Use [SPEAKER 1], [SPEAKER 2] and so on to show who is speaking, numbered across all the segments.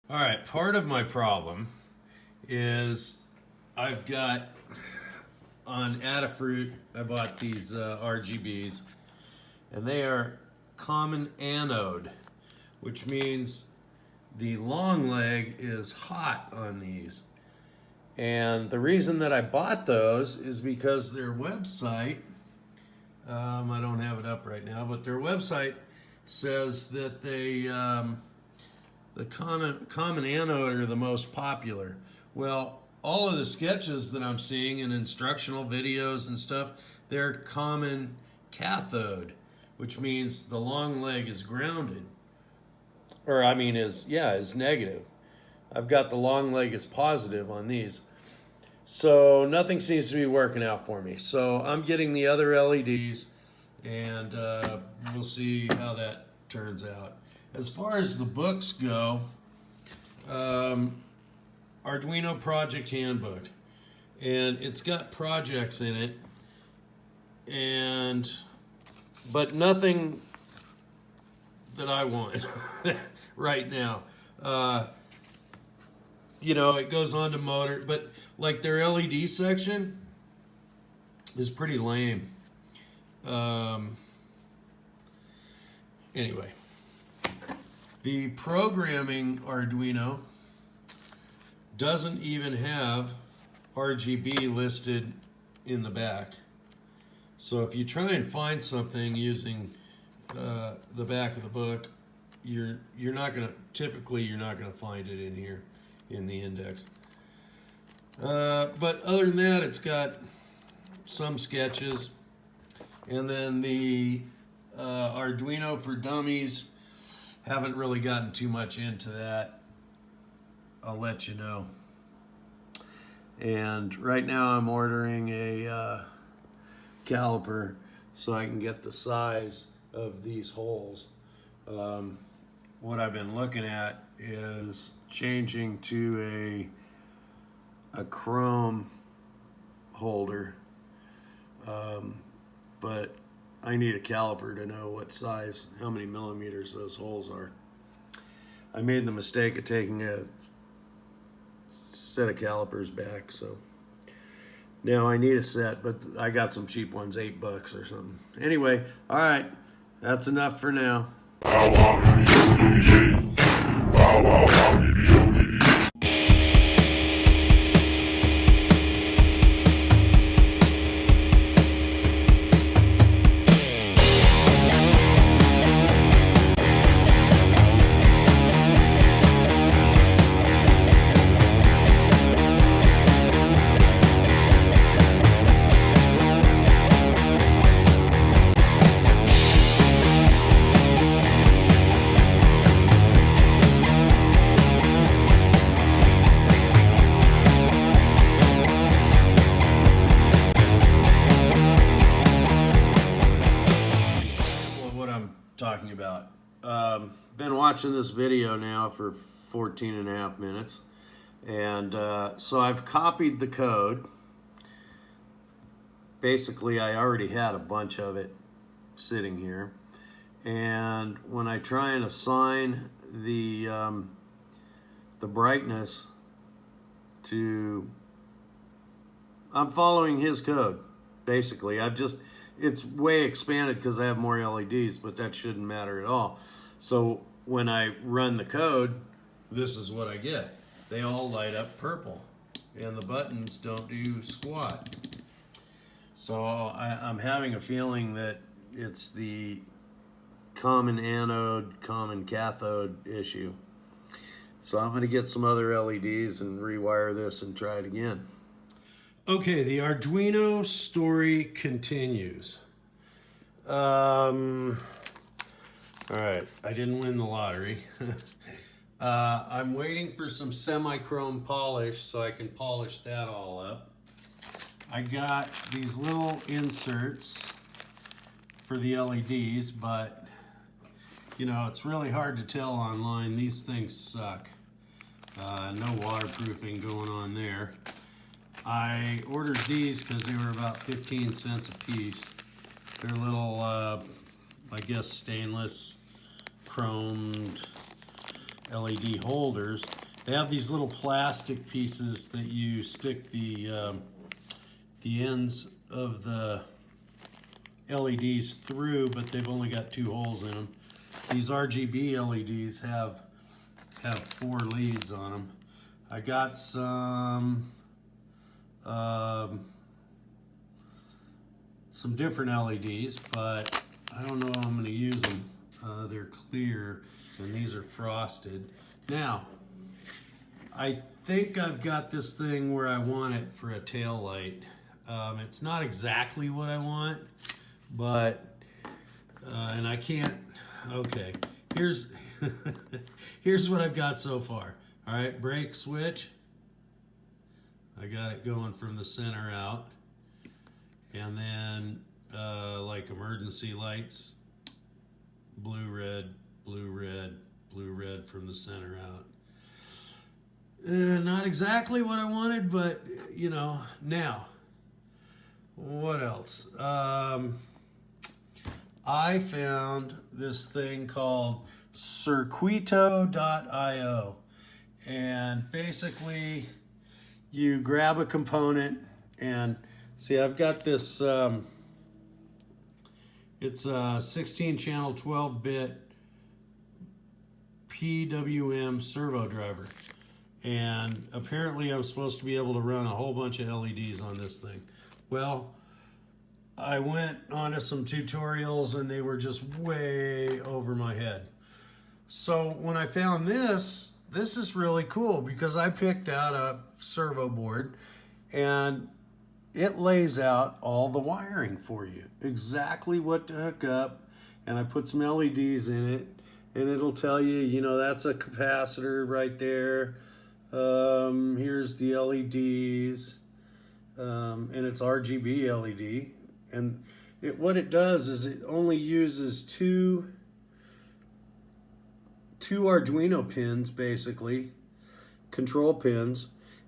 [SPEAKER 1] All right, part of my problem is I've got on Adafruit, I bought these RGBs, and they are common anode, which means the long leg is hot on these. And the reason that I bought those is because their website, I don't have it up right now, but their website says that the common anode are the most popular. Well, all of the sketches that I'm seeing in instructional videos and stuff, they're common cathode, which means the long leg is grounded. Or I mean is negative. I've got the long leg is positive on these. So nothing seems to be working out for me. So I'm getting the other LEDs, and we'll see how that turns out. As far as the books go, Arduino Project Handbook, and it's got projects in it, but nothing that I want right now. It goes on to motor, but like their LED section is pretty lame. Anyway, the programming Arduino doesn't even have RGB listed in the back. So if you try and find something using the back of the book, you're not gonna find it in here in the index. But other than that, it's got some sketches, and then the Arduino for Dummies, haven't really gotten too much into that. I'll let you know. And right now I'm ordering a caliper so I can get the size of these holes. What I've been looking at is changing to a chrome holder, but I need a caliper to know what size, how many millimeters those holes are. I made the mistake of taking a set of calipers back, so now I need a set, but I got some cheap ones, $8 or something. Anyway, all right, that's enough for now. Talking about. Been watching this video now for 14 and a half minutes, and so I've copied the code. Basically, I already had a bunch of it sitting here, and when I try and assign the brightness to, I'm following his code. Basically, it's way expanded because I have more LEDs, but that shouldn't matter at all. So when I run the code, this is what I get. They all light up purple, and the buttons don't do squat. So I'm having a feeling that it's the common anode, common cathode issue. So I'm going to get some other LEDs and rewire this and try it again. Okay, the Arduino story continues. All right, I didn't win the lottery. I'm waiting for some semi-chrome polish so I can polish that all up. I got these little inserts for the LEDs, but it's really hard to tell online. These things suck. No waterproofing going on there. I ordered these because they were about 15 cents a piece. They're little, I guess, stainless chromed LED holders. They have these little plastic pieces that you stick the ends of the LEDs through, but they've only got 2 holes in them. These RGB LEDs have 4 leads on them. I got some different LEDs, but I don't know how I'm going to use them. They're clear, and these are frosted. Now, I think I've got this thing where I want it for a tail light. It's not exactly what I want, but, and I can't, okay, here's, here's what I've got so far. All right, brake switch. I got it going from the center out. And then, like emergency lights, blue, red, blue, red, blue, red from the center out. Not exactly what I wanted, but, you know, now. What else? I found this thing called Circuito.io, and basically you grab a component and see, I've got this, it's a 16 channel 12-bit PWM servo driver, and apparently I'm supposed to be able to run a whole bunch of LEDs on this thing. Well, I went onto some tutorials and they were just way over my head. So when I found this is really cool because I picked out a servo board and it lays out all the wiring for you, exactly what to hook up, and I put some LEDs in it, and it'll tell you, you know, that's a capacitor right there. Here's the LEDs. And it's RGB LED, and what it does is it only uses two Arduino pins, basically, control pins,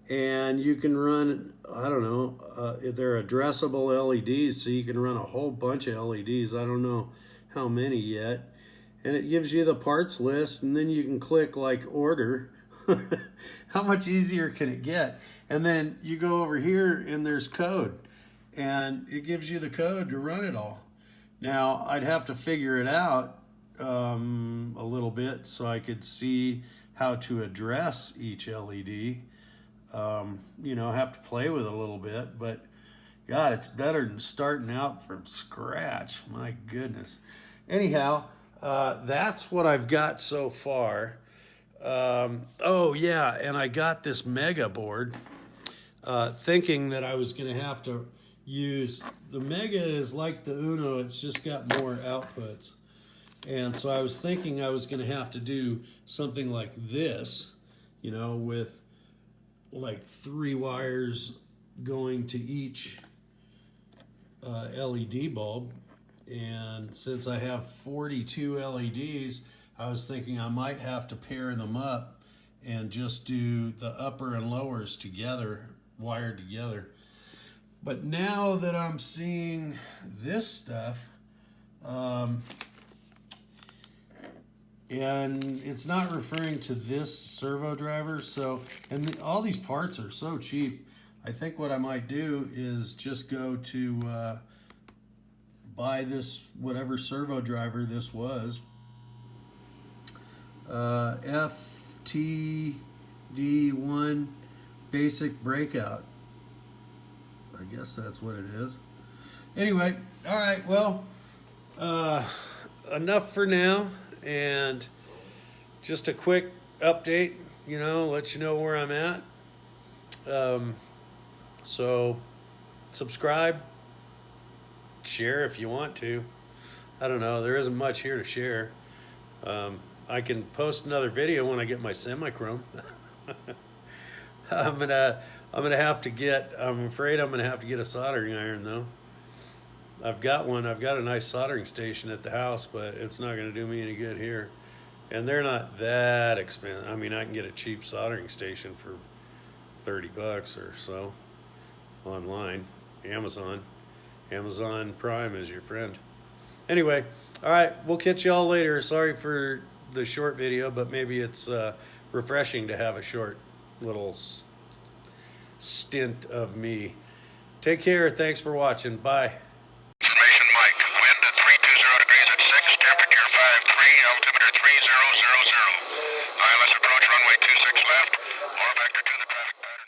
[SPEAKER 1] and you can run, I don't know, they're addressable LEDs, so you can run a whole bunch of LEDs. I don't know how many yet, and it gives you the parts list, and then you can click like order. How much easier can it get? And then you go over here and there's code, and it gives you the code to run it all. Now I'd have to figure it out a little bit so I could see how to address each LED. You know, have to play with it a little bit, but God, it's better than starting out from scratch. My goodness. Anyhow, that's what I've got so far. Oh yeah, and I got this mega board, thinking that I was going to have to use, the mega is like the Uno, it's just got more outputs. And so I was thinking I was going to have to do something like this, you know, with like 3 wires going to each LED bulb. And since I have 42 LEDs, I was thinking I might have to pair them up and just do the upper and lowers together, wired together. But now that I'm seeing this stuff, and it's not referring to this servo driver, so, and all these parts are so cheap, I think what I might do is just go to buy this, whatever servo driver this was, FTD1 basic breakout. I guess that's what it is. Anyway, all right, well, enough for now, and just a quick update, you know, let you know where I'm at. So subscribe, share if you want to. I don't know, there isn't much here to share. I can post another video when I get my semi-chrome. I'm gonna have to get, I'm afraid I'm gonna have to get a soldering iron though. I've got one, I've got a nice soldering station at the house, but it's not gonna do me any good here. And they're not that expensive. I mean, I can get a cheap soldering station for 30 bucks or so online. Amazon Prime is your friend. Anyway, all right, we'll catch y'all later. Sorry for the short video, but maybe it's refreshing to have a short little stint of me. Take care. Thanks for watching. Bye.
[SPEAKER 2] Information Mike. Wind at 320 degrees at 6, temperature 53, altimeter 3000. ILS approach runway 26 left, or vector to the